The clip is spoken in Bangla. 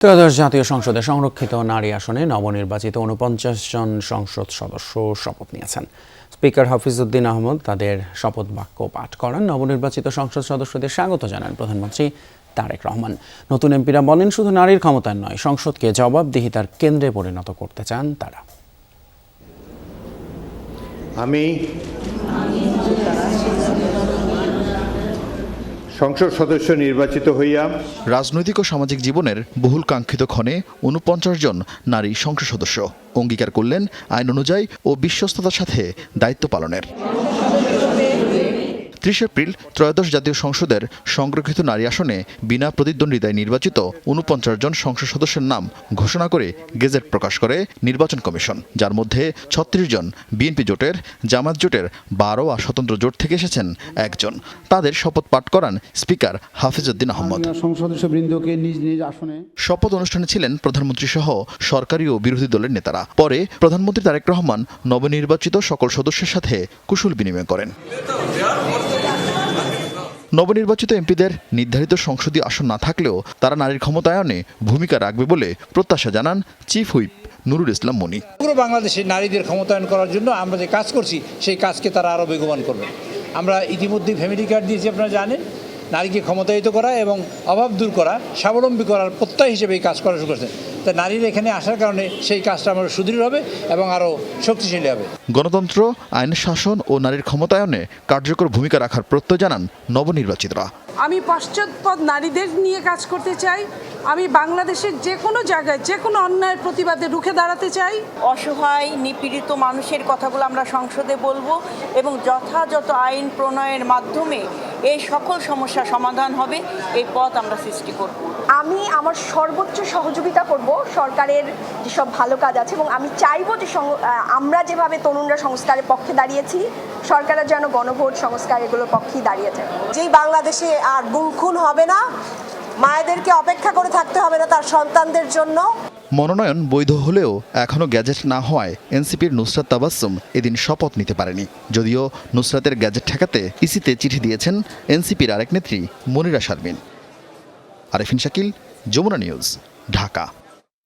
ত্রয়োদশ জাতীয় সংসদে সংরক্ষিত নারী আসনে নবনির্বাচিত ৪৯ জন সংসদ সদস্য শপথ নিয়েছেন। স্পিকার হাফিজউদ্দিন আহমদ তাদের শপথ বাক্য পাঠ করান। নবনির্বাচিত সংসদ সদস্যদের স্বাগত জানান প্রধানমন্ত্রী তারেক রহমান। নতুন এমপিরা বলেন, শুধু নারীর ক্ষমতায়ন নয়, সংসদকে জবাবদিহিতার কেন্দ্রে পরিণত করতে চান তারা। আমি সংসদ সদস্য নির্বাচিত হইয়া রাজনৈতিক ও সামাজিক জীবনের বহুল কাঙ্ক্ষিত ক্ষণে ৪৯ জন নারী সংসদ সদস্য অঙ্গীকার করলেন আইন অনুযায়ী ও বিশ্বস্ততার সাথে দায়িত্ব পালনের। ৩০ এপ্রিল ত্রয়োদশ জাতীয় সংসদের সংরক্ষিত নারী আসনে বিনা প্রতিদ্বন্দ্বিতায় নির্বাচিত ৪৯ জন সংসদ সদস্যের নাম ঘোষণা করে গেজেট প্রকাশ করে নির্বাচন কমিশন, যার মধ্যে ৩৬ জন বিএনপি জোটের, জামায়াত জোটের ১২ আর স্বতন্ত্র জোট থেকে এসেছেন একজন। তাদের শপথ পাঠ করান স্পিকার হাফিজউদ্দিন আহমদ। শপথ অনুষ্ঠানে ছিলেন প্রধানমন্ত্রী সহ সরকারি ও বিরোধী দলের নেতারা। পরে প্রধানমন্ত্রী তারেক রহমান নবনির্বাচিত সকল সদস্যের সাথে কুশল বিনিময় করেন। নবনির্বাচিত এমপিদের নির্ধারিত সংসদীয় আসন না থাকলেও তারা নারীর ক্ষমতায়নে ভূমিকা রাখবে বলে প্রত্যাশা জানান চিফ হুইপ নুরুল ইসলাম মনি। পুরো বাংলাদেশে নারীদের ক্ষমতায়ন করার জন্য আমরা যে কাজ করছি সেই কাজকে তারা আরও বেগবান করবে। আমরা ইতিমধ্যে ফ্যামিলি কার্ড দিয়েছি, আপনারা জানেন, নারীকে ক্ষমতায়িত করা এবং অভাব দূর করা, স্বাবলম্বী করার প্রত্যয় হিসেবে এই কাজ করা শুরু করেছেন। তাই নারীরা এখানে আসার কারণে সেই কাজটা আমরা সুদৃঢ় হবে এবং আরও শক্তিশালী হবে। গণতন্ত্র, আইনের শাসন ও নারীর ক্ষমতায়নে কার্যকর ভূমিকা রাখার প্রত্যয় জানান নবনির্বাচিতরা। আমি পশ্চাৎপদ নারীদের নিয়ে কাজ করতে চাই। আমি বাংলাদেশের যে কোনো জায়গায় যে কোনো অন্যায়ের প্রতিবাদে রুখে দাঁড়াতে চাই। অসহায় নিপীড়িত মানুষের কথাগুলো আমরা সংসদে বলবো এবং যথাযথ আইন প্রণয়নের মাধ্যমে এই সকল সমস্যা সমাধান হবে, এই পথ আমরা সৃষ্টি করব। আমি আমার সর্বোচ্চ সহযোগিতা করব সরকারের যেসব ভালো কাজ আছে, এবং আমি চাইবো যে আমরা যেভাবে তরুণরা সংস্কারের পক্ষে দাঁড়িয়েছি, সরকারের যেন গণভোট সংস্কার এগুলোর পক্ষেই দাঁড়িয়েছে। যেই বাংলাদেশে আর গুম খুন হবে না, মায়েদেরকে অপেক্ষা করে থাকতে হবে না তার সন্তানদের জন্য। মনোনয়ন বৈধ হলেও এখনও গ্যাজেট না হওয়ায় এনসিপির নুসরাত তাবাসসুম এদিন শপথ নিতে পারেনি। যদিও নুসরাতের গ্যাজেট ঠেকাতে ইসিতে চিঠি দিয়েছেন এনসিপির আরেক নেত্রী মনিরা শারমিন। আরেফিন শাকিল, যমুনা নিউজ, ঢাকা।